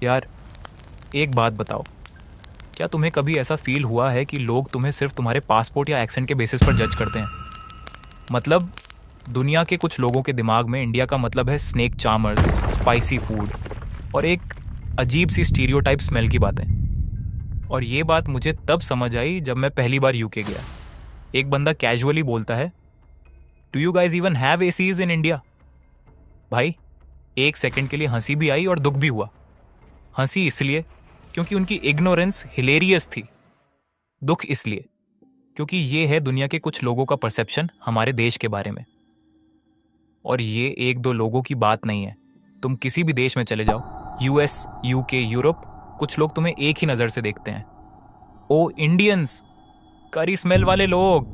यार, एक बात बताओ, क्या तुम्हें कभी ऐसा फील हुआ है कि लोग तुम्हें सिर्फ तुम्हारे पासपोर्ट या एक्सेंट के बेसिस पर जज करते हैं? मतलब, दुनिया के कुछ लोगों के दिमाग में इंडिया का मतलब है स्नेक चार्मर्स, स्पाइसी फूड और एक अजीब सी स्टीरियोटाइप स्मेल की बातें। और ये बात मुझे तब समझ आई जब मैं पहली बार यूके गया। एक बंदा कैजुअली बोलता है, do you guys even have ACs in India? भाई, एक सेकंड के लिए हंसी भी आई और दुख भी हुआ। हंसी इसलिए क्योंकि उनकी इग्नोरेंस हिलेरियस थी। दुख इसलिए क्योंकि ये है दुनिया के कुछ लोगों का परसेप्शन हमारे देश के बारे में। और ये एक दो लोगों की बात नहीं है। तुम किसी भी देश में चले जाओ, यूएस, यूके, यूरोप, कुछ लोग तुम्हें एक ही नज़र से देखते हैं। ओ इंडियंस, करी स्मेल वाले लोग,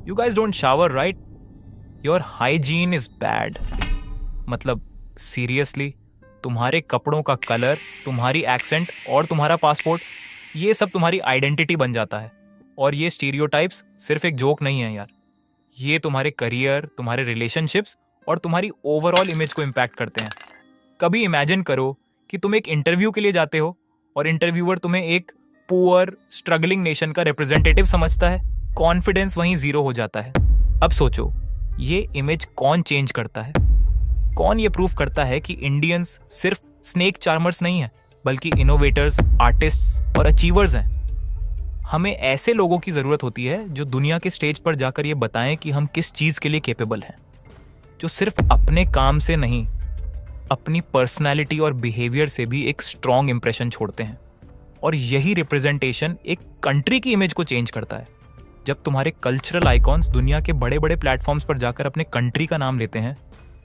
you guys don't shower right, your hygiene is bad. मतलब सीरियसली, तुम्हारे कपड़ों का कलर, तुम्हारी एक्सेंट और तुम्हारा पासपोर्ट, ये सब तुम्हारी आइडेंटिटी बन जाता है। और ये स्टीरियोटाइप्स सिर्फ एक जोक नहीं है यार, ये तुम्हारे करियर, तुम्हारे रिलेशनशिप्स और तुम्हारी ओवरऑल इमेज को इम्पैक्ट करते हैं। कभी इमेजिन करो कि तुम एक इंटरव्यू के लिए जाते हो और इंटरव्यूअर तुम्हें एक पुअर स्ट्रगलिंग नेशन का रिप्रेजेंटेटिव समझता है। कॉन्फिडेंस वहीं जीरो हो जाता है। अब सोचो, ये इमेज कौन चेंज करता है? कौन ये प्रूफ करता है कि इंडियंस सिर्फ स्नेक चार्मर्स नहीं है, बल्कि इनोवेटर्स, आर्टिस्ट्स और अचीवर्स हैं? हमें ऐसे लोगों की ज़रूरत होती है जो दुनिया के स्टेज पर जाकर ये बताएं कि हम किस चीज़ के लिए कैपेबल हैं, जो सिर्फ अपने काम से नहीं, अपनी पर्सनैलिटी और बिहेवियर से भी एक स्ट्रॉन्ग इंप्रेशन छोड़ते हैं। और यही रिप्रेजेंटेशन एक कंट्री की इमेज को चेंज करता है। जब तुम्हारे कल्चरल आइकॉन्स दुनिया के बड़े बड़े प्लेटफॉर्म्स पर जाकर अपने कंट्री का नाम लेते हैं,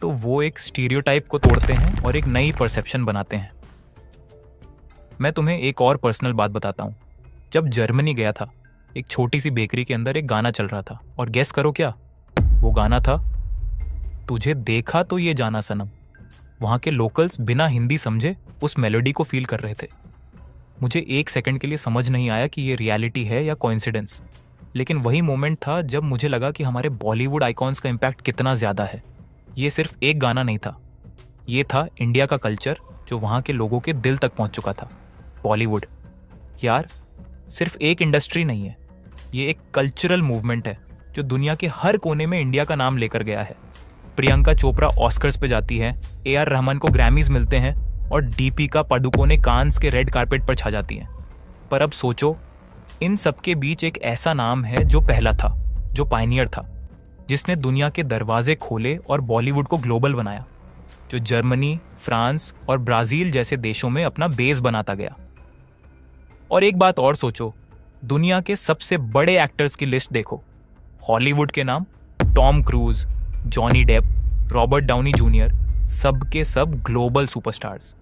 तो वो एक स्टीरियोटाइप को तोड़ते हैं और एक नई परसेप्शन बनाते हैं। मैं तुम्हें एक और पर्सनल बात बताता हूँ। जब जर्मनी गया था, एक छोटी सी बेकरी के अंदर एक गाना चल रहा था, और गेस करो क्या? वो गाना था, तुझे देखा तो ये जाना सनम। वहाँ के लोकल्स बिना हिंदी समझे उस मेलोडी को फील कर रहे थे। मुझे एक सेकंड के लिए समझ नहीं आया कि ये रियलिटी है या कोइंसिडेंस, लेकिन वही मोमेंट था जब मुझे लगा कि हमारे बॉलीवुड आइकॉन्स का इम्पैक्ट कितना ज़्यादा है। ये सिर्फ एक गाना नहीं था, ये था इंडिया का कल्चर जो वहाँ के लोगों के दिल तक पहुँच चुका था। बॉलीवुड यार, सिर्फ एक इंडस्ट्री नहीं है, ये एक कल्चरल मूवमेंट है जो दुनिया के हर कोने में इंडिया का नाम लेकर गया है। प्रियंका चोपड़ा ऑस्कर्स पे जाती है, AR रहमान को ग्रैमीज मिलते हैं और दीपिका पादुकोणे कांस के रेड कारपेट पर छा जाती हैं। पर अब सोचो, इन सबके बीच एक ऐसा नाम है जो पहला था, जो पायनियर था, जिसने दुनिया के दरवाजे खोले और बॉलीवुड को ग्लोबल बनाया, जो जर्मनी, फ्रांस और ब्राज़ील जैसे देशों में अपना बेस बनाता गया। और एक बात और सोचो, दुनिया के सबसे बड़े एक्टर्स की लिस्ट देखो। हॉलीवुड के नाम, Tom Cruise, Johnny Depp, Robert Downey Junior, सब के सब ग्लोबल सुपरस्टार्स।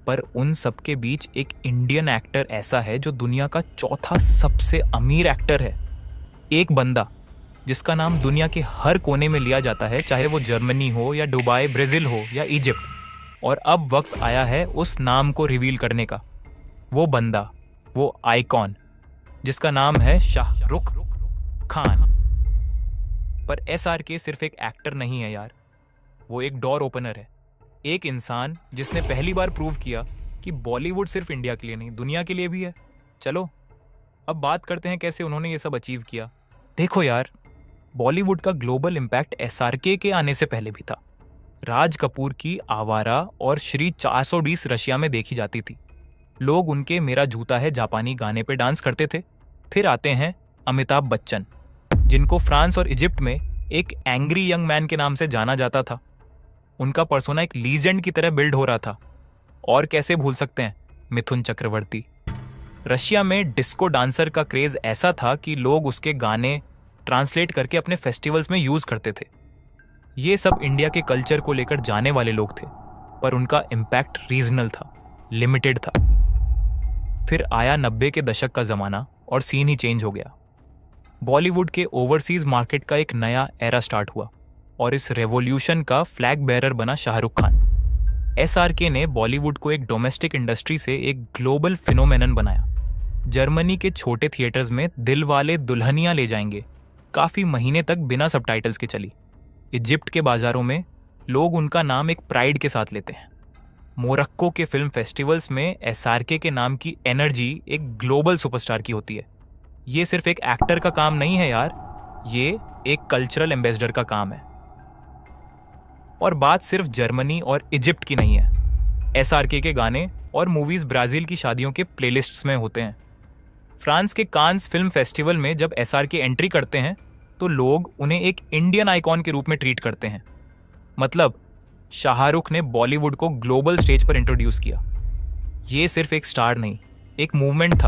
पर उन सबके बीच एक इंडियन एक्टर ऐसा है जो दुनिया का चौथा सबसे अमीर एक्टर है। एक बंदा जिसका नाम दुनिया के हर कोने में लिया जाता है, चाहे वो जर्मनी हो या दुबई, ब्राज़ील हो या इजिप्ट। और अब वक्त आया है उस नाम को रिवील करने का। वो बंदा, वो आइकॉन, जिसका नाम है शाहरुख खान। पर SRK सिर्फ एक एक्टर नहीं है यार, वो एक डोर ओपनर है। एक इंसान जिसने पहली बार प्रूव किया कि बॉलीवुड सिर्फ इंडिया के लिए नहीं, दुनिया के लिए भी है। चलो अब बात करते हैं कैसे उन्होंने ये सब अचीव किया। देखो यार, बॉलीवुड का ग्लोबल इम्पैक्ट SRK के आने से पहले भी था। राज कपूर की आवारा और श्री 420 रशिया में देखी जाती थी। लोग उनके मेरा जूता है जापानी गाने पे डांस करते थे। फिर आते हैं अमिताभ बच्चन, जिनको फ्रांस और इजिप्ट में एक एंग्री यंग मैन के नाम से जाना जाता था। उनका पर्सोना एक लीजेंड की तरह बिल्ड हो रहा था। और कैसे भूल सकते हैं मिथुन चक्रवर्ती। रशिया में डिस्को डांसर का क्रेज ऐसा था कि लोग उसके गाने ट्रांसलेट करके अपने फेस्टिवल्स में यूज करते थे। ये सब इंडिया के कल्चर को लेकर जाने वाले लोग थे, पर उनका इम्पैक्ट रीजनल था, लिमिटेड था। फिर आया 90 के दशक का ज़माना और सीन ही चेंज हो गया। बॉलीवुड के ओवरसीज मार्केट का एक नया एरा स्टार्ट हुआ और इस रेवोल्यूशन का फ्लैग बेरर बना शाहरुख खान। SRK ने बॉलीवुड को एक डोमेस्टिक इंडस्ट्री से एक ग्लोबल फिनोमेनन बनाया। जर्मनी के छोटे थिएटर्स में दिल वाले दुल्हनिया ले जाएंगे काफ़ी महीने तक बिना सबटाइटल्स के चली। इजिप्ट के बाजारों में लोग उनका नाम एक प्राइड के साथ लेते हैं। मोरक्को के फिल्म फेस्टिवल्स में एसआरके के नाम की एनर्जी एक ग्लोबल सुपरस्टार की होती है। ये सिर्फ एक एक्टर का काम नहीं है यार, ये एक कल्चरल एम्बेसडर का काम है। और बात सिर्फ जर्मनी और इजिप्ट की नहीं है। एसआरके के गाने और मूवीज ब्राजील की शादियों के प्लेलिस्ट्स में होते हैं। फ्रांस के कांस फिल्म फेस्टिवल में जब एसआरके एंट्री करते हैं तो लोग उन्हें एक इंडियन आइकॉन के रूप में ट्रीट करते हैं। मतलब शाहरुख ने बॉलीवुड को ग्लोबल स्टेज पर इंट्रोड्यूस किया। ये सिर्फ एक स्टार नहीं, एक मूवमेंट था।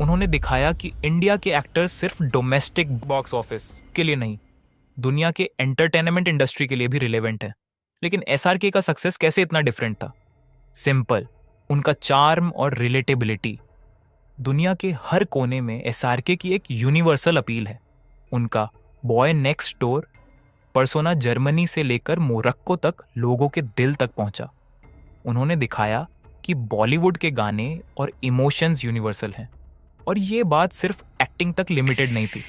उन्होंने दिखाया कि इंडिया के एक्टर्स सिर्फ डोमेस्टिक बॉक्स ऑफिस के लिए नहीं, दुनिया के एंटरटेनमेंट इंडस्ट्री के लिए भी रिलेवेंट है। लेकिन एसआरके का सक्सेस कैसे इतना डिफरेंट था? सिंपल, उनका चार्म और रिलेटेबिलिटी। दुनिया के हर कोने में एसआरके की एक यूनिवर्सल अपील है। उनका boy next door persona Germany से लेकर मोरक्को तक लोगों के दिल तक पहुंचा। उन्होंने दिखाया कि बॉलीवुड के गाने और इमोशंस यूनिवर्सल हैं, और ये बात सिर्फ एक्टिंग तक लिमिटेड नहीं थी।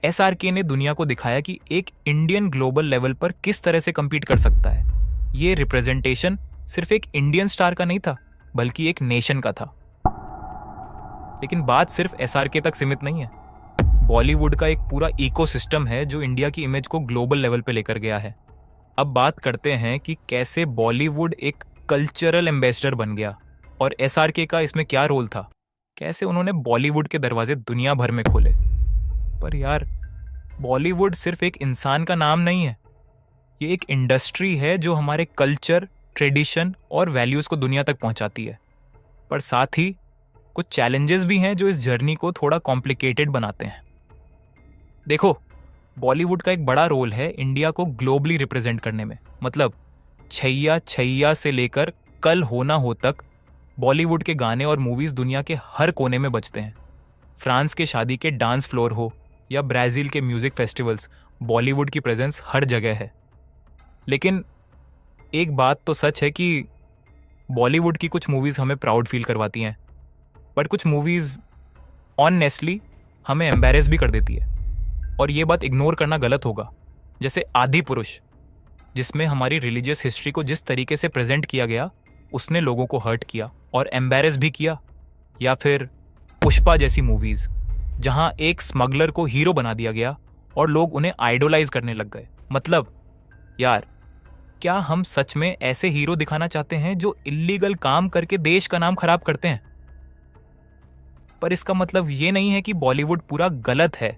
एसआरके ने दुनिया को दिखाया कि एक इंडियन ग्लोबल लेवल पर किस तरह से compete कर सकता है। ये रिप्रेजेंटेशन सिर्फ एक इंडियन स्टार का नहीं था, बल्कि एक नेशन का था। लेकिन बात सिर्फ एसआरके तक सीमित नहीं है। बॉलीवुड का एक पूरा इकोसिस्टम है जो इंडिया की इमेज को ग्लोबल लेवल पे लेकर गया है। अब बात करते हैं कि कैसे बॉलीवुड एक कल्चरल एम्बेसडर बन गया और एसआरके का इसमें क्या रोल था। कैसे उन्होंने बॉलीवुड के दरवाजे दुनिया भर में खोले। पर यार, बॉलीवुड सिर्फ एक इंसान का नाम नहीं है, ये एक इंडस्ट्री है जो हमारे कल्चर, ट्रेडिशन और वैल्यूज़ को दुनिया तक पहुंचाती है। पर साथ ही कुछ चैलेंजेस भी हैं जो इस जर्नी को थोड़ा कॉम्प्लिकेटेड बनाते हैं। देखो, बॉलीवुड का एक बड़ा रोल है इंडिया को ग्लोबली रिप्रेजेंट करने में। मतलब छैया छैया से लेकर कल हो ना हो तक बॉलीवुड के गाने और मूवीज़ दुनिया के हर कोने में बजते हैं। फ्रांस के शादी के डांस फ्लोर हो या ब्राज़ील के म्यूज़िक फेस्टिवल्स, बॉलीवुड की प्रेजेंस हर जगह है। लेकिन एक बात तो सच है कि बॉलीवुड की कुछ मूवीज़ हमें प्राउड फील करवाती हैं, बट कुछ मूवीज़ ऑनेस्टली हमें एम्बैरेस भी कर देती है, और ये बात इग्नोर करना गलत होगा। जैसे आदि पुरुष, जिसमें हमारी रिलीजियस हिस्ट्री को जिस तरीके से प्रेजेंट किया गया, उसने लोगों को हर्ट किया और एम्बैरेस भी किया। या फिर पुष्पा जैसी मूवीज़, जहां एक स्मगलर को हीरो बना दिया गया और लोग उन्हें आइडोलाइज करने लग गए। मतलब यार, क्या हम सच में ऐसे हीरो दिखाना चाहते हैं जो इल्लीगल काम करके देश का नाम खराब करते हैं? पर इसका मतलब ये नहीं है कि बॉलीवुड पूरा गलत है।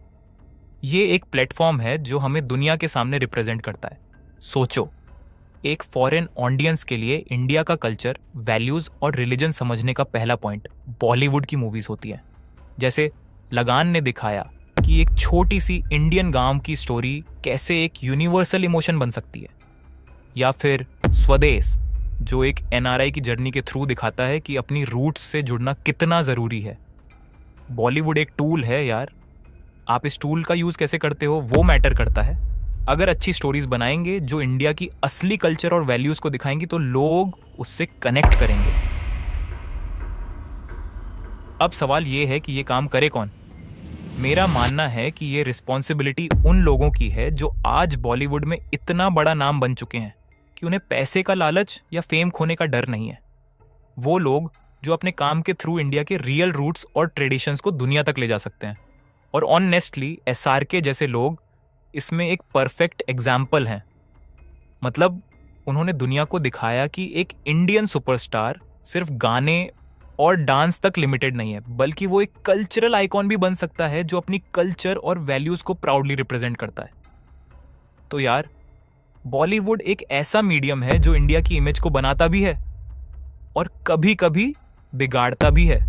ये एक प्लेटफॉर्म है जो हमें दुनिया के सामने रिप्रेजेंट करता है। सोचो, एक फॉरेन ऑडियंस के लिए इंडिया का कल्चर, वैल्यूज़ और रिलीजन समझने का पहला पॉइंट बॉलीवुड की मूवीज़ होती हैं। जैसे लगान ने दिखाया कि एक छोटी सी इंडियन गांव की स्टोरी कैसे एक यूनिवर्सल इमोशन बन सकती है। या फिर स्वदेश, जो एक एनआरआई की जर्नी के थ्रू दिखाता है कि अपनी रूट्स से जुड़ना कितना ज़रूरी है। बॉलीवुड एक टूल है यार, आप इस टूल का यूज़ कैसे करते हो वो मैटर करता है। अगर अच्छी स्टोरीज बनाएंगे जो इंडिया की असली कल्चर और वैल्यूज़ को दिखाएंगी तो लोग उससे कनेक्ट करेंगे। अब सवाल ये है कि ये काम करे कौन? मेरा मानना है कि ये रिस्पॉन्सिबिलिटी उन लोगों की है जो आज बॉलीवुड में इतना बड़ा नाम बन चुके हैं कि उन्हें पैसे का लालच या फेम खोने का डर नहीं है। वो लोग जो अपने काम के थ्रू इंडिया के रियल रूट्स और ट्रेडिशंस को दुनिया तक ले जा सकते हैं। और ऑनेस्टली एसआरके जैसे लोग इसमें एक परफेक्ट एग्जाम्पल हैं। मतलब उन्होंने दुनिया को दिखाया कि एक इंडियन सुपरस्टार सिर्फ गाने और डांस तक लिमिटेड नहीं है, बल्कि वो एक कल्चरल आइकॉन भी बन सकता है जो अपनी कल्चर और वैल्यूज़ को प्राउडली रिप्रेजेंट करता है। तो यार, बॉलीवुड एक ऐसा मीडियम है जो इंडिया की इमेज को बनाता भी है और कभी कभी बिगाड़ता भी है।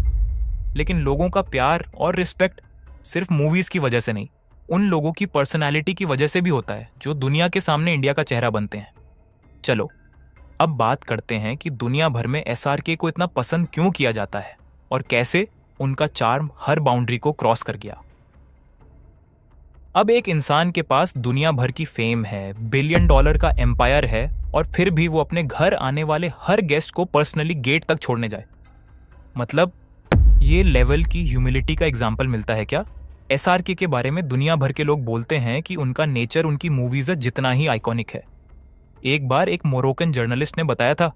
लेकिन लोगों का प्यार और रिस्पेक्ट सिर्फ मूवीज़ की वजह से नहीं, उन लोगों की पर्सनैलिटी की वजह से भी होता है जो दुनिया के सामने इंडिया का चेहरा बनते हैं। चलो, अब बात करते हैं कि दुनिया भर में एसआरके को इतना पसंद क्यों किया जाता है और कैसे उनका चार्म हर बाउंड्री को क्रॉस कर गया। अब एक इंसान के पास दुनिया भर की फेम है, $1 बिलियन का एम्पायर है, और फिर भी वो अपने घर आने वाले हर गेस्ट को पर्सनली गेट तक छोड़ने जाए। मतलब ये लेवल की ह्यूमिलिटी का एग्जाम्पल मिलता है क्या? एसआरके के बारे में दुनिया भर के लोग बोलते हैं कि उनका नेचर उनकी मूवीज़ जितना ही आइकॉनिक है। एक बार एक मोरोकन जर्नलिस्ट ने बताया था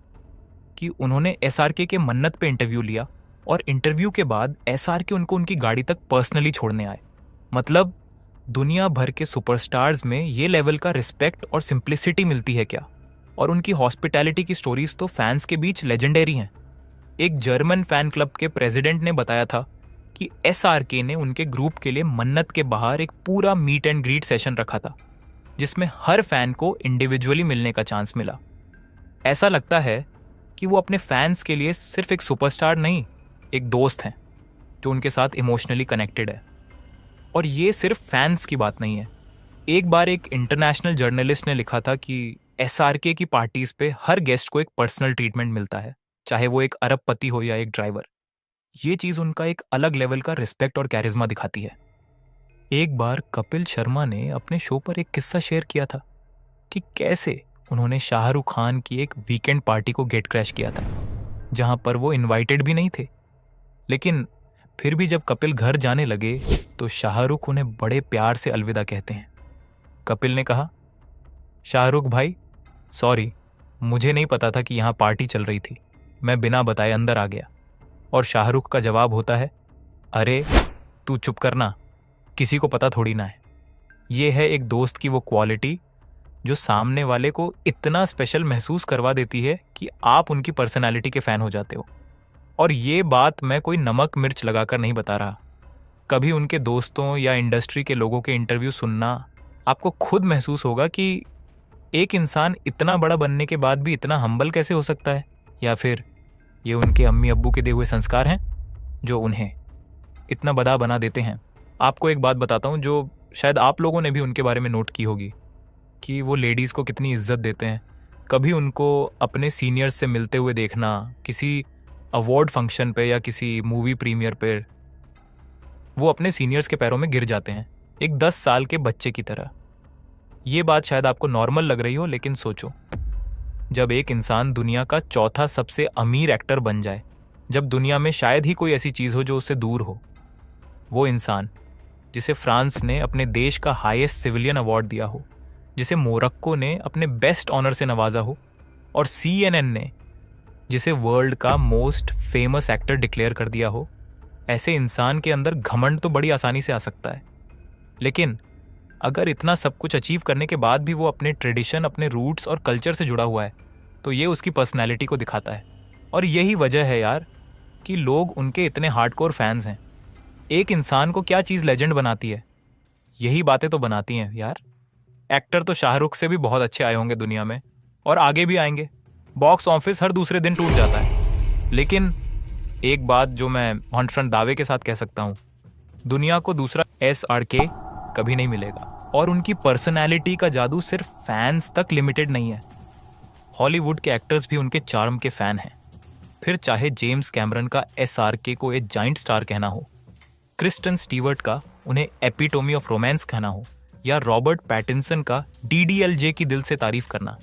कि उन्होंने एसआरके के मन्नत पे इंटरव्यू लिया और इंटरव्यू के बाद एसआरके उनको उनकी गाड़ी तक पर्सनली छोड़ने आए। मतलब दुनिया भर के सुपरस्टार्स में ये लेवल का रिस्पेक्ट और सिंप्लिसिटी मिलती है क्या? और उनकी हॉस्पिटैलिटी की स्टोरीज तो फैंस के बीच लेजेंडरी हैं। एक जर्मन फैन क्लब के प्रेसिडेंट ने बताया था कि एसआरके ने उनके ग्रुप के लिए मन्नत के बाहर एक पूरा मीट एंड ग्रीट सेशन रखा था, जिसमें हर फैन को इंडिविजुअली मिलने का चांस मिला। ऐसा लगता है कि वो अपने फैंस के लिए सिर्फ एक सुपरस्टार नहीं, एक दोस्त हैं जो उनके साथ इमोशनली कनेक्टेड है। और ये सिर्फ फैंस की बात नहीं है। एक बार एक इंटरनेशनल जर्नलिस्ट ने लिखा था कि एसआरके की पार्टीज पे हर गेस्ट को एक पर्सनल ट्रीटमेंट मिलता है, चाहे वो एक अरबपति हो या एक ड्राइवर। ये चीज उनका एक अलग लेवल का रिस्पेक्ट और कैरिज्मा दिखाती है। एक बार कपिल शर्मा ने अपने शो पर एक किस्सा शेयर किया था कि कैसे उन्होंने शाहरुख खान की एक वीकेंड पार्टी को गेट क्रैश किया था, जहां पर वो इनवाइटेड भी नहीं थे। लेकिन फिर भी जब कपिल घर जाने लगे तो शाहरुख उन्हें बड़े प्यार से अलविदा कहते हैं। कपिल ने कहा, शाहरुख भाई सॉरी, मुझे नहीं पता था कि यहाँ पार्टी चल रही थी, मैं बिना बताए अंदर आ गया। और शाहरुख का जवाब होता है, अरे तू चुप करना, किसी को पता थोड़ी ना है। ये है एक दोस्त की वो क्वालिटी जो सामने वाले को इतना स्पेशल महसूस करवा देती है कि आप उनकी पर्सनैलिटी के फैन हो जाते हो। और ये बात मैं कोई नमक मिर्च लगाकर नहीं बता रहा। कभी उनके दोस्तों या इंडस्ट्री के लोगों के इंटरव्यू सुनना, आपको खुद महसूस होगा कि एक इंसान इतना बड़ा बनने के बाद भी इतना हम्बल कैसे हो सकता है। या फिर ये उनके अम्मी अब्बू के दिए हुए संस्कार हैं जो उन्हें इतना बड़ा बना देते हैं। आपको एक बात बताता हूँ जो शायद आप लोगों ने भी उनके बारे में नोट की होगी, कि वो लेडीज़ को कितनी इज्जत देते हैं। कभी उनको अपने सीनियर्स से मिलते हुए देखना, किसी अवार्ड फंक्शन पे या किसी मूवी प्रीमियर पे, वो अपने सीनियर्स के पैरों में गिर जाते हैं, एक 10 साल के बच्चे की तरह। ये बात शायद आपको नॉर्मल लग रही हो, लेकिन सोचो, जब एक इंसान दुनिया का चौथा सबसे अमीर एक्टर बन जाए, जब दुनिया में शायद ही कोई ऐसी चीज़ हो जो उससे दूर हो, वो इंसान जिसे फ्रांस ने अपने देश का हाईएस्ट सिविलियन अवार्ड दिया हो, जिसे मोरक्को ने अपने बेस्ट ऑनर से नवाजा हो, और CNN ने जिसे वर्ल्ड का मोस्ट फेमस एक्टर डिक्लेयर कर दिया हो, ऐसे इंसान के अंदर घमंड तो बड़ी आसानी से आ सकता है। लेकिन अगर इतना सब कुछ अचीव करने के बाद भी वो अपने ट्रेडिशन, अपने रूट्स और कल्चर से जुड़ा हुआ है, तो ये उसकी पर्सनैलिटी को दिखाता है। और यही वजह है यार कि लोग उनके इतने हार्डकोर फैंस हैं। एक इंसान को क्या चीज़ लेजेंड बनाती है? यही बातें तो बनाती हैं यार। एक्टर तो शाहरुख से भी बहुत अच्छे आए होंगे दुनिया में, और आगे भी आएंगे। बॉक्स ऑफिस हर दूसरे दिन टूट जाता है। लेकिन एक बात जो मैं ऑन फ्रंट दावे के साथ कह सकता हूँ, दुनिया को दूसरा SRK कभी नहीं मिलेगा। और उनकी पर्सनैलिटी का जादू सिर्फ फैंस तक लिमिटेड नहीं है। हॉलीवुड के एक्टर्स भी उनके चार्म के फैन हैं। फिर चाहे जेम्स कैमरन का SRK को एक जाइंट स्टार कहना हो, क्रिस्टन स्टीवर्ट का उन्हें एपिटोमी ऑफ रोमांस कहना हो, या रॉबर्ट पैटिंसन का DDLJ की दिल से तारीफ करना,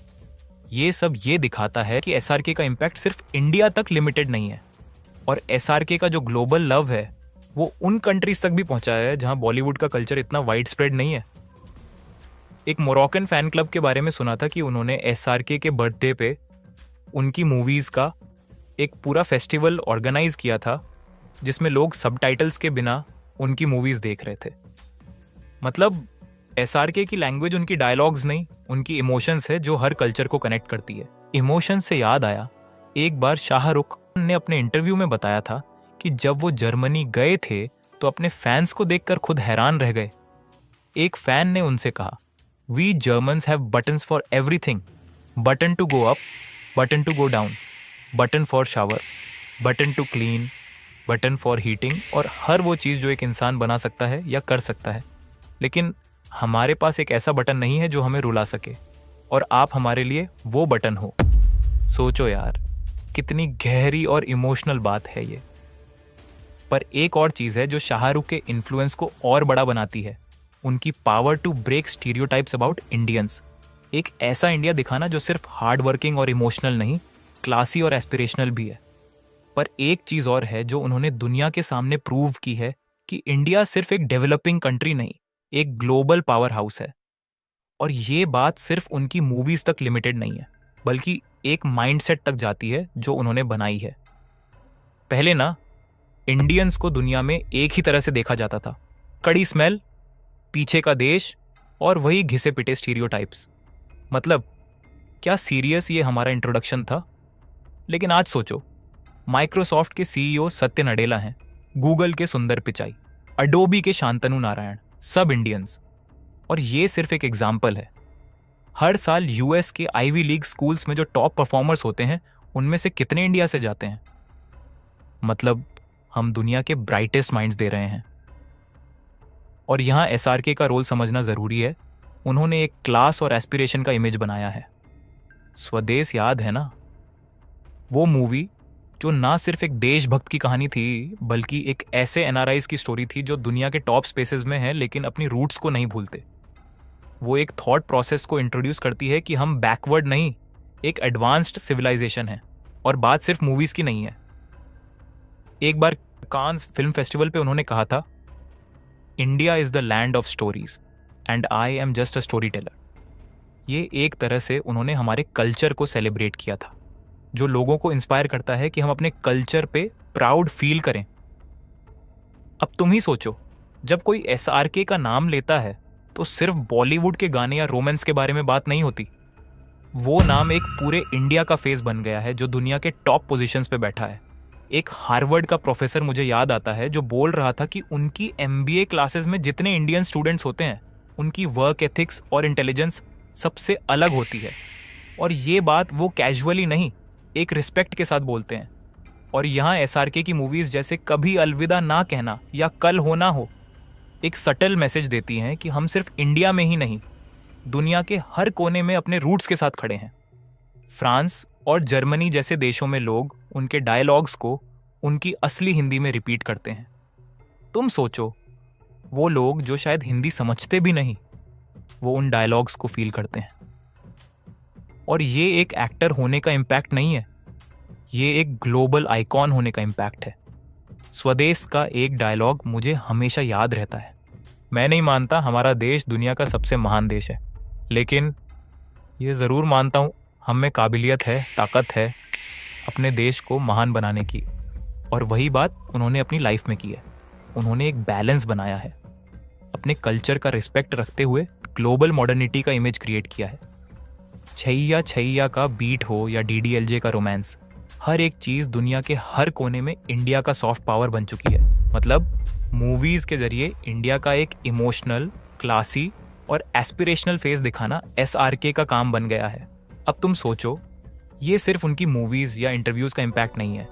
ये सब ये दिखाता है कि SRK का इम्पैक्ट सिर्फ इंडिया तक लिमिटेड नहीं है। और SRK का जो ग्लोबल लव है वो उन कंट्रीज तक भी पहुंचा है जहां बॉलीवुड का कल्चर इतना वाइड स्प्रेड नहीं है। एक मोरक्कन फैन क्लब के बारे में सुना था कि उन्होंने SRK के बर्थडे पे उनकी मूवीज़ का एक पूरा फेस्टिवल ऑर्गेनाइज किया था, जिसमें लोग सबटाइटल्स के बिना उनकी मूवीज़ देख रहे थे। मतलब SRK की लैंग्वेज उनकी डायलॉग्स नहीं, उनकी इमोशंस है जो हर कल्चर को कनेक्ट करती है। इमोशन से याद आया, एक बार शाहरुख ने अपने इंटरव्यू में बताया था कि जब वो जर्मनी गए थे तो अपने फैंस को देखकर खुद हैरान रह गए। एक फैन ने उनसे कहा, we Germans have buttons for everything, button to go up, button to go down, button for shower, button to clean, button for heating, और हर वो चीज़ जो एक इंसान बना सकता है या कर सकता है। लेकिन हमारे पास एक ऐसा बटन नहीं है जो हमें रुला सके, और आप हमारे लिए वो बटन हो। सोचो यार, कितनी गहरी और इमोशनल बात है ये। पर एक और चीज़ है जो शाहरुख के इन्फ्लुएंस को और बड़ा बनाती है, उनकी power to break stereotypes about Indians. एक ऐसा इंडिया दिखाना जो सिर्फ हार्ड वर्किंग और इमोशनल नहीं, क्लासी और एस्पिरेशनल भी है। पर एक चीज़ और है जो उन्होंने दुनिया के सामने प्रूव की है कि इंडिया सिर्फ एक डेवलपिंग कंट्री नहीं, एक ग्लोबल पावर हाउस है। और ये बात सिर्फ उनकी मूवीज तक लिमिटेड नहीं है, बल्कि एक माइंडसेट तक जाती है जो उन्होंने बनाई है। पहले ना इंडियंस को दुनिया में एक ही तरह से देखा जाता था, कड़ी स्मेल, पीछे का देश और वही घिसे पिटे स्टीरियोटाइप्स। मतलब क्या सीरियस ये हमारा इंट्रोडक्शन था। लेकिन आज सोचो, माइक्रोसॉफ्ट के सीईओ सत्य नडेला हैं, गूगल के सुंदर पिचाई, अडोबी के शांतनु नारायण, सब इंडियंस। और ये सिर्फ एक एग्जाम्पल है। हर साल यूएस के आईवी लीग स्कूल्स में जो टॉप परफॉर्मर्स होते हैं, उनमें से कितने इंडिया से जाते हैं। मतलब हम दुनिया के ब्राइटेस्ट माइंड्स दे रहे हैं। और यहाँ एसआरके का रोल समझना ज़रूरी है। उन्होंने एक क्लास और एस्पिरेशन का इमेज बनाया है। स्वदेश याद है ना, वो मूवी जो ना सिर्फ एक देशभक्त की कहानी थी, बल्कि एक ऐसे एनआरआईज की स्टोरी थी जो दुनिया के टॉप स्पेसेस में हैं लेकिन अपनी रूट्स को नहीं भूलते। वो एक थॉट प्रोसेस को इंट्रोड्यूस करती है कि हम बैकवर्ड नहीं, एक एडवांस्ड सिविलाइजेशन है। और बात सिर्फ मूवीज़ की नहीं है। एक बार कांस फिल्म फेस्टिवल पे उन्होंने कहा था, India is the land of stories and I am just a story teller. ये एक तरह से उन्होंने हमारे कल्चर को सेलिब्रेट किया था, जो लोगों को इंस्पायर करता है कि हम अपने कल्चर पे प्राउड फील करें। अब तुम ही सोचो, जब कोई एसआरके का नाम लेता है तो सिर्फ बॉलीवुड के गाने या रोमांस के बारे में बात नहीं होती। वो नाम एक पूरे इंडिया का फेस बन गया है जो दुनिया के टॉप पोजीशंस पे बैठा है। एक हार्वर्ड का प्रोफेसर मुझे याद आता है जो बोल रहा था कि उनकी एमबीए क्लासेस में जितने इंडियन स्टूडेंट्स होते हैं, उनकी वर्क एथिक्स और इंटेलिजेंस सबसे अलग होती है। और ये बात वो कैजुअली नहीं, एक रिस्पेक्ट के साथ बोलते हैं। और यहाँ एसआरके की मूवीज़ जैसे कभी अलविदा ना कहना या कल हो ना हो एक सटल मैसेज देती हैं कि हम सिर्फ इंडिया में ही नहीं, दुनिया के हर कोने में अपने रूट्स के साथ खड़े हैं। फ्रांस और जर्मनी जैसे देशों में लोग उनके डायलॉग्स को उनकी असली हिंदी में रिपीट करते हैं। तुम सोचो, वो लोग जो शायद हिंदी समझते भी नहीं, वो उन डायलॉग्स को फील करते हैं। और ये एक एक्टर होने का इम्पैक्ट नहीं है, ये एक ग्लोबल आइकॉन होने का इम्पैक्ट है। स्वदेश का एक डायलॉग मुझे हमेशा याद रहता है। मैं नहीं मानता हमारा देश दुनिया का सबसे महान देश है, लेकिन ये ज़रूर मानता हूँ हम में काबिलियत है, ताकत है अपने देश को महान बनाने की। और वही बात उन्होंने अपनी लाइफ में की है। उन्होंने एक बैलेंस बनाया है, अपने कल्चर का रिस्पेक्ट रखते हुए ग्लोबल मॉडर्निटी का इमेज क्रिएट किया है। छैया छैया का बीट हो या डीडीएलजे का रोमांस, हर एक चीज़ दुनिया के हर कोने में इंडिया का सॉफ्ट पावर बन चुकी है। मतलब मूवीज़ के जरिए इंडिया का एक इमोशनल, क्लासी और एस्पिरेशनल फेस दिखाना एसआरके का काम बन गया है। अब तुम सोचो, ये सिर्फ उनकी मूवीज़ या इंटरव्यूज़ का इम्पैक्ट नहीं है।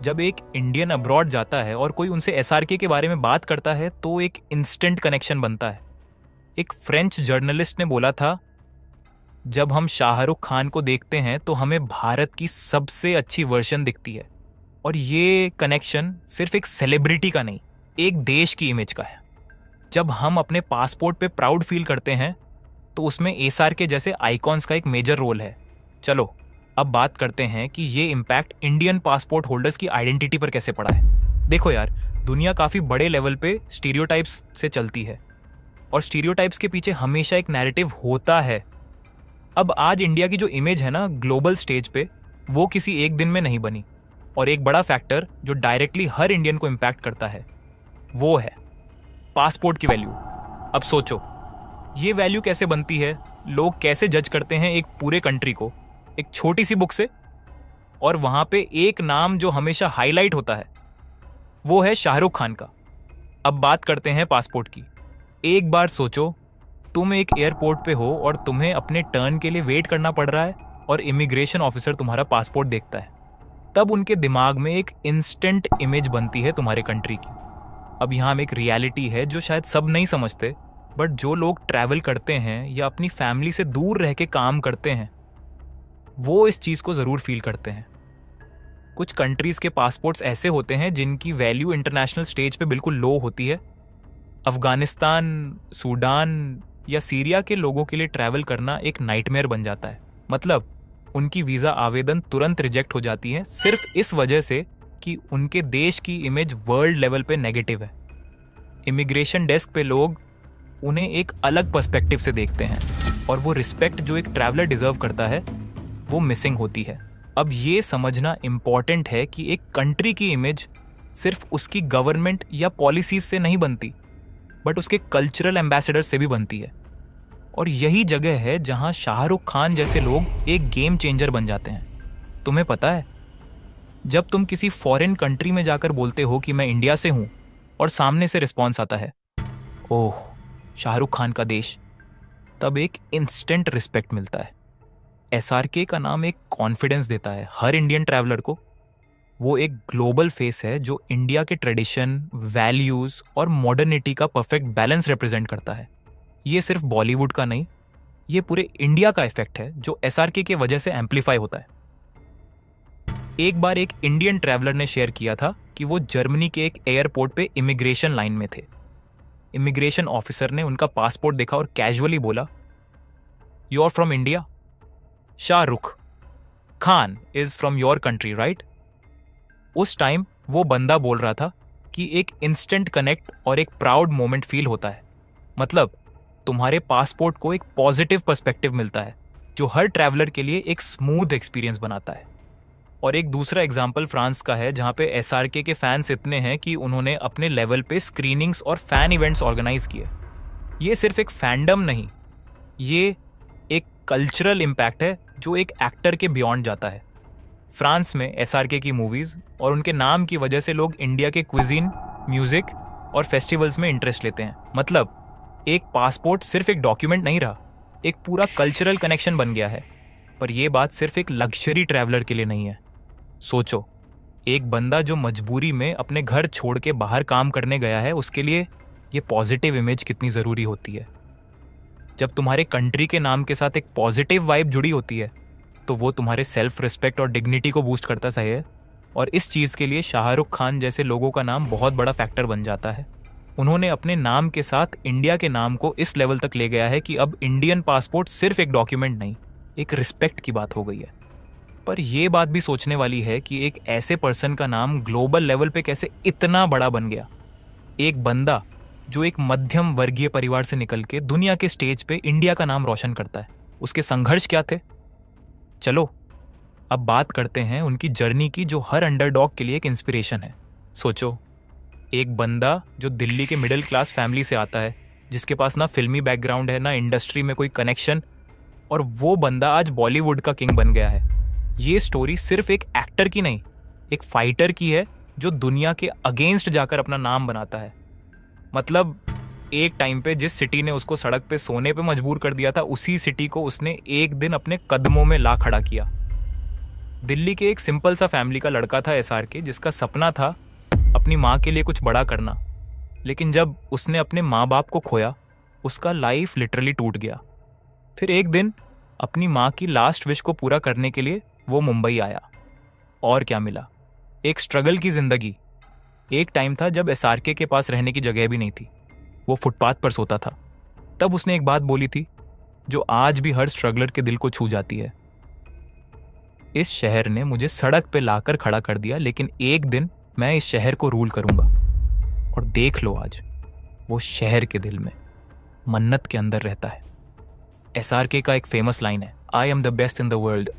जब एक इंडियन अब्रॉड जाता है और कोई उनसे एसआरके के बारे में बात करता है तो एक इंस्टेंट कनेक्शन बनता है। एक फ्रेंच जर्नलिस्ट ने बोला था, जब हम शाहरुख खान को देखते हैं तो हमें भारत की सबसे अच्छी वर्जन दिखती है। और ये कनेक्शन सिर्फ एक सेलिब्रिटी का नहीं, एक देश की इमेज का है। जब हम अपने पासपोर्ट पे प्राउड फील करते हैं तो उसमें एसआरके जैसे आइकॉन्स का एक मेजर रोल है। चलो अब बात करते हैं कि ये इम्पैक्ट इंडियन पासपोर्ट होल्डर्स की आइडेंटिटी पर कैसे पड़ा है। देखो यार, दुनिया काफ़ी बड़े लेवल पे स्टीरियोटाइप्स से चलती है और स्टीरियोटाइप्स के पीछे हमेशा एक नैरेटिव होता है। अब आज इंडिया की जो इमेज है ना ग्लोबल स्टेज पे, वो किसी एक दिन में नहीं बनी। और एक बड़ा फैक्टर जो डायरेक्टली हर इंडियन को इम्पैक्ट करता है वो है पासपोर्ट की वैल्यू। अब सोचो, ये वैल्यू कैसे बनती है, लोग कैसे जज करते हैं एक पूरे कंट्री को एक छोटी सी बुक से। और वहाँ पे एक नाम जो हमेशा हाईलाइट होता है वो है शाहरुख खान का। अब बात करते हैं पासपोर्ट की। एक बार सोचो, तुम एक एयरपोर्ट पे हो और तुम्हें अपने टर्न के लिए वेट करना पड़ रहा है और इमिग्रेशन ऑफिसर तुम्हारा पासपोर्ट देखता है। तब उनके दिमाग में एक इंस्टेंट इमेज बनती है तुम्हारे कंट्री की। अब यहाँ एक रियलिटी है जो शायद सब नहीं समझते, बट जो लोग ट्रैवल करते हैं या अपनी फैमिली से दूर रह के काम करते हैं वो इस चीज़ को ज़रूर फील करते हैं। कुछ कंट्रीज़ के पासपोर्ट्स ऐसे होते हैं जिनकी वैल्यू इंटरनेशनल स्टेज पे बिल्कुल लो होती है। अफ़गानिस्तान, सूडान या सीरिया के लोगों के लिए ट्रैवल करना एक नाइटमेयर बन जाता है। मतलब उनकी वीज़ा आवेदन तुरंत रिजेक्ट हो जाती है सिर्फ इस वजह से कि उनके देश की इमेज वर्ल्ड लेवल पे नेगेटिव है। इमिग्रेशन डेस्क पे लोग उन्हें एक अलग पर्सपेक्टिव से देखते हैं। और वो रिस्पेक्ट जो एक ट्रैवलर डिजर्व करता है वो मिसिंग होती है। अब ये समझना इम्पॉर्टेंट है कि एक कंट्री की इमेज सिर्फ उसकी गवर्नमेंट या पॉलिसीज से नहीं बनती, बट उसके कल्चरल एम्बेसडर से भी बनती है। और यही जगह है जहां शाहरुख खान जैसे लोग एक गेम चेंजर बन जाते हैं। तुम्हें पता है, जब तुम किसी फॉरेन कंट्री में जाकर बोलते हो कि मैं इंडिया से हूं और सामने से रिस्पॉन्स आता है, ओह शाहरुख खान का देश, तब एक इंस्टेंट रिस्पेक्ट मिलता है। एसआरके का नाम एक कॉन्फिडेंस देता है हर इंडियन ट्रैवलर को। वो एक ग्लोबल फेस है जो इंडिया के ट्रेडिशन, वैल्यूज और मॉडर्निटी का परफेक्ट बैलेंस रिप्रेजेंट करता है। ये सिर्फ बॉलीवुड का नहीं, ये पूरे इंडिया का इफेक्ट है जो एसआरके की वजह से एम्पलीफाई होता है। एक बार एक इंडियन ट्रैवलर ने शेयर किया था कि वो जर्मनी के एक एयरपोर्ट पे इमिग्रेशन लाइन में थे। इमिग्रेशन ऑफिसर ने उनका पासपोर्ट देखा और कैजुअली बोला, you are from India? Shahrukh Khan is from your country right? उस टाइम वो बंदा बोल रहा था कि एक इंस्टेंट कनेक्ट और एक प्राउड मोमेंट फील होता है। मतलब तुम्हारे पासपोर्ट को एक पॉजिटिव पर्सपेक्टिव मिलता है जो हर ट्रैवलर के लिए एक स्मूथ एक्सपीरियंस बनाता है। और एक दूसरा एग्जाम्पल फ्रांस का है, जहां पे एसआरके के फैंस इतने हैं कि उन्होंने अपने लेवल पे स्क्रीनिंग्स और फैन इवेंट्स ऑर्गेनाइज किए। ये सिर्फ एक फैंडम नहीं, ये एक कल्चरल इम्पैक्ट है जो एक एक्टर के बियॉन्ड जाता है। फ्रांस में एसआरके की मूवीज और उनके नाम की वजह से लोग इंडिया के क्विजीन, म्यूजिक और फेस्टिवल्स में इंटरेस्ट लेते हैं। मतलब एक पासपोर्ट सिर्फ एक डॉक्यूमेंट नहीं रहा, एक पूरा कल्चरल कनेक्शन बन गया है। पर यह बात सिर्फ एक लग्जरी ट्रैवलर के लिए नहीं है। सोचो, एक बंदा जो मजबूरी में अपने घर छोड़ के बाहर काम करने गया है, उसके लिए ये पॉजिटिव इमेज कितनी ज़रूरी होती है। जब तुम्हारे कंट्री के नाम के साथ एक पॉजिटिव वाइब जुड़ी होती है तो वो तुम्हारे सेल्फ रिस्पेक्ट और डिग्निटी को बूस्ट करता सही है। और इस चीज़ के लिए शाहरुख खान जैसे लोगों का नाम बहुत बड़ा फैक्टर बन जाता है। उन्होंने अपने नाम के साथ इंडिया के नाम को इस लेवल तक ले गया है कि अब इंडियन पासपोर्ट सिर्फ एक डॉक्यूमेंट नहीं, एक रिस्पेक्ट की बात हो गई है। पर यह बात भी सोचने वाली है कि एक ऐसे पर्सन का नाम ग्लोबल लेवल पे कैसे इतना बड़ा बन गया। एक बंदा जो एक मध्यम वर्गीय परिवार से निकल के दुनिया के स्टेज पे इंडिया का नाम रोशन करता है। उसके संघर्ष क्या थे? चलो अब बात करते हैं उनकी जर्नी की, जो हर अंडरडॉग के लिए एक इंस्पिरेशन है। सोचो, एक बंदा जो दिल्ली के मिडिल क्लास फैमिली से आता है, जिसके पास ना फिल्मी बैकग्राउंड है, ना इंडस्ट्री में कोई कनेक्शन, और वो बंदा आज बॉलीवुड का किंग बन गया है। ये स्टोरी सिर्फ एक एक्टर की नहीं, एक फाइटर की है जो दुनिया के अगेंस्ट जाकर अपना नाम बनाता है। मतलब एक टाइम पे जिस सिटी ने उसको सड़क पे सोने पे मजबूर कर दिया था, उसी सिटी को उसने एक दिन अपने कदमों में ला खड़ा किया। दिल्ली के एक सिंपल सा फैमिली का लड़का था एसआरके, जिसका सपना था अपनी माँ के लिए कुछ बड़ा करना। लेकिन जब उसने अपने माँ बाप को खोया, उसका लाइफ लिटरली टूट गया। फिर एक दिन अपनी माँ की लास्ट विश को पूरा करने के लिए वो मुंबई आया। और क्या मिला? एक स्ट्रगल की जिंदगी। एक टाइम था जब एसआरके के पास रहने की जगह भी नहीं थी, वो फुटपाथ पर सोता था। तब उसने एक बात बोली थी जो आज भी हर स्ट्रगलर के दिल को छू जाती है, इस शहर ने मुझे सड़क पे लाकर खड़ा कर दिया, लेकिन एक दिन मैं इस शहर को रूल करूंगा। और देख लो आज वो शहर के दिल में, मन्नत के अंदर रहता है। एसआरके का एक फेमस लाइन है, I am the best in the world.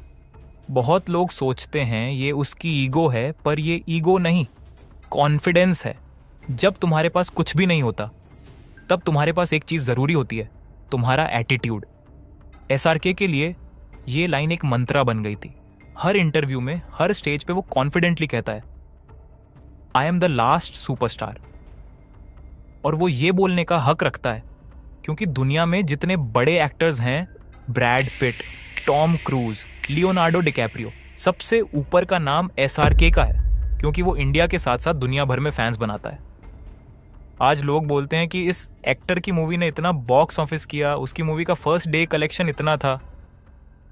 बहुत लोग सोचते हैं ये उसकी ईगो है, पर ये ईगो नहीं, कॉन्फिडेंस है। जब तुम्हारे पास कुछ भी नहीं होता, तब तुम्हारे पास एक चीज जरूरी होती है, तुम्हारा एटीट्यूड। एसआरके के लिए ये लाइन एक मंत्रा बन गई थी। हर इंटरव्यू में, हर स्टेज पे वो कॉन्फिडेंटली कहता है, I am the last superstar. और वो ये बोलने का हक रखता है क्योंकि दुनिया में जितने बड़े एक्टर्स हैं, Brad Pitt, Tom cruise, Leonardo DiCaprio, सबसे ऊपर का नाम एसआरके का है, क्योंकि वो इंडिया के साथ साथ दुनिया भर में फैंस बनाता है। आज लोग बोलते हैं कि इस एक्टर की मूवी ने इतना बॉक्स ऑफिस किया, उसकी मूवी का फर्स्ट डे कलेक्शन इतना था,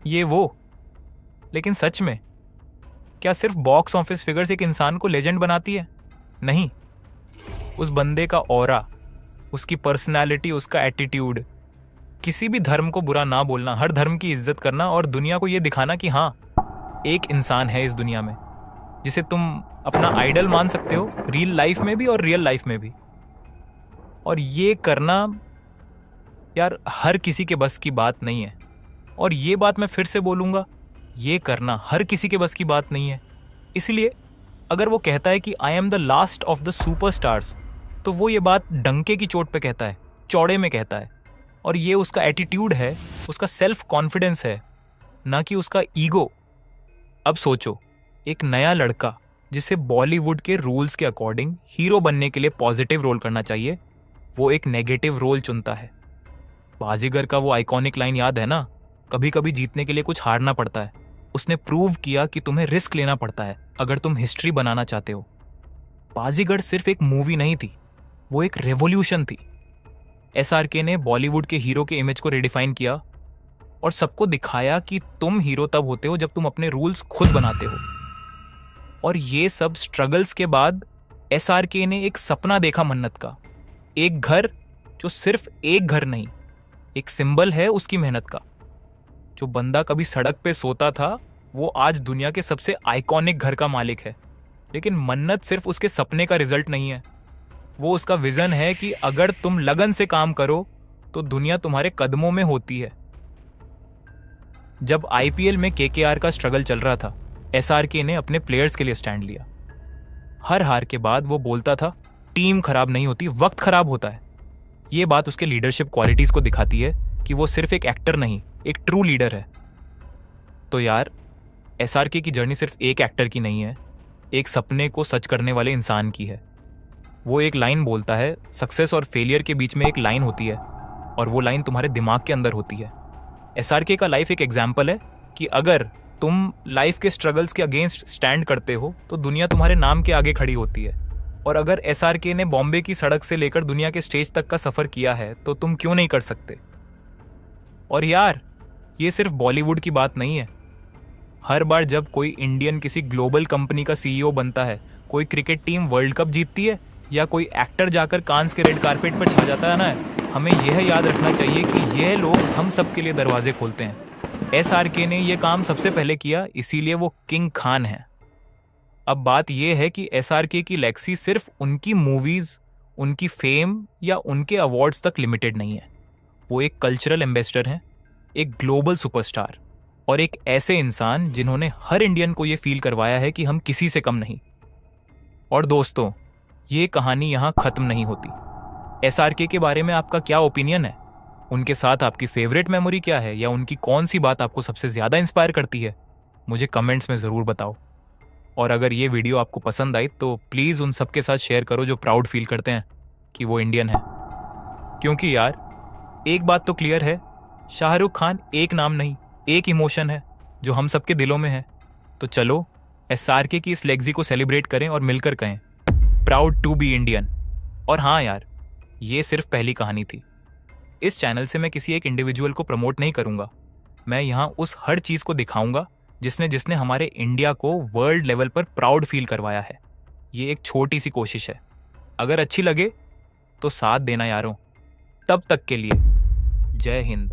ये वो। लेकिन सच में क्या सिर्फ बॉक्स ऑफिस फिगर्स एक इंसान को लेजेंड बनाती है? नहीं, उस बंदे का ऑरा, उसकी पर्सनालिटी, उसका एटीट्यूड। किसी भी धर्म को बुरा ना बोलना, हर धर्म की इज्जत करना और दुनिया को ये दिखाना कि हाँ, एक इंसान है इस दुनिया में जिसे तुम अपना आइडल मान सकते हो, रियल लाइफ में भी और रियल लाइफ में भी। और ये करना यार हर किसी के बस की बात नहीं है। और ये बात मैं फिर से बोलूँगा, ये करना हर किसी के बस की बात नहीं है। इसलिए अगर वो कहता है कि I am the last of the superstars, तो वो ये बात डंके की चोट पे कहता है, चौड़े में कहता है। और ये उसका एटीट्यूड है, उसका सेल्फ कॉन्फिडेंस है, ना कि उसका ईगो। अब सोचो, एक नया लड़का जिसे बॉलीवुड के रूल्स के अकॉर्डिंग हीरो बनने के लिए पॉजिटिव रोल करना चाहिए, वो एक नेगेटिव रोल चुनता है। बाजीगर का वो आइकॉनिक लाइन याद है ना, कभी कभी जीतने के लिए कुछ हारना पड़ता है। उसने प्रूव किया कि तुम्हें रिस्क लेना पड़ता है अगर तुम हिस्ट्री बनाना चाहते हो। बाजीगर सिर्फ एक मूवी नहीं थी, वो एक रेवोल्यूशन थी। एसआरके ने बॉलीवुड के हीरो के इमेज को रिडिफाइन किया और सबको दिखाया कि तुम हीरो तब होते हो जब तुम अपने रूल्स खुद बनाते हो। और ये सब स्ट्रगल्स के बाद एसआरके ने एक सपना देखा मन्नत का, एक घर जो सिर्फ एक घर नहीं, एक सिंबल है उसकी मेहनत का। जो बंदा कभी सड़क पे सोता था, वो आज दुनिया के सबसे आइकॉनिक घर का मालिक है। लेकिन मन्नत सिर्फ उसके सपने का रिजल्ट नहीं है, वो उसका विजन है कि अगर तुम लगन से काम करो तो दुनिया तुम्हारे कदमों में होती है। जब आईपीएल में केकेआर का स्ट्रगल चल रहा था, एसआरके ने अपने प्लेयर्स के लिए स्टैंड लिया। हर हार के बाद वो बोलता था, टीम खराब नहीं होती, वक्त खराब होता है। ये बात उसके लीडरशिप क्वालिटीज को दिखाती है कि वो सिर्फ एक एक्टर नहीं, एक ट्रू लीडर है। तो यार, एसआरके की जर्नी सिर्फ एक एक्टर की नहीं है, एक सपने को सच करने वाले इंसान की है। वो एक लाइन बोलता है, सक्सेस और फेलियर के बीच में एक लाइन होती है और वो लाइन तुम्हारे दिमाग के अंदर होती है। एसआरके का लाइफ एक एग्जाम्पल है कि अगर तुम लाइफ के स्ट्रगल्स के अगेंस्ट स्टैंड करते हो तो दुनिया तुम्हारे नाम के आगे खड़ी होती है। और अगर एसआरके ने बॉम्बे की सड़क से लेकर दुनिया के स्टेज तक का सफ़र किया है तो तुम क्यों नहीं कर सकते। और यार, ये सिर्फ बॉलीवुड की बात नहीं है। हर बार जब कोई इंडियन किसी ग्लोबल कंपनी का सीईओ बनता है, कोई क्रिकेट टीम वर्ल्ड कप जीतती है या कोई एक्टर जाकर कांस के रेड कारपेट पर छा जाता है ना, हमें यह याद रखना चाहिए कि यह लोग हम सब के लिए दरवाजे खोलते हैं। एसआरके ने यह काम सबसे पहले किया, इसीलिए वो किंग खान है। अब बात यह है कि एसआरके की लेगेसी सिर्फ उनकी मूवीज, उनकी फेम या उनके अवार्ड्स तक लिमिटेड नहीं है। वो एक कल्चरल एम्बेसडर हैं, एक ग्लोबल सुपरस्टार और एक ऐसे इंसान जिन्होंने हर इंडियन को ये फील करवाया है कि हम किसी से कम नहीं। और दोस्तों, ये कहानी यहाँ खत्म नहीं होती। एसआरके के बारे में आपका क्या ओपिनियन है? उनके साथ आपकी फेवरेट मेमोरी क्या है, या उनकी कौन सी बात आपको सबसे ज़्यादा इंस्पायर करती है? मुझे कमेंट्स में ज़रूर बताओ। और अगर ये वीडियो आपको पसंद आई तो प्लीज़ उन सबके साथ शेयर करो जो प्राउड फील करते हैं कि वो इंडियन है। क्योंकि यार, एक बात तो क्लियर है, शाहरुख खान एक नाम नहीं, एक इमोशन है जो हम सबके दिलों में है। तो चलो एसआरके की इस लेगेसी को सेलिब्रेट करें और मिलकर कहें, प्राउड टू बी इंडियन। और हाँ यार, ये सिर्फ पहली कहानी थी। इस चैनल से मैं किसी एक इंडिविजुअल को प्रमोट नहीं करूंगा, मैं यहाँ उस हर चीज़ को दिखाऊंगा जिसने जिसने हमारे इंडिया को वर्ल्ड लेवल पर प्राउड फील करवाया है। ये एक छोटी सी कोशिश है, अगर अच्छी लगे तो साथ देना यारों। तब तक के लिए जय हिंद।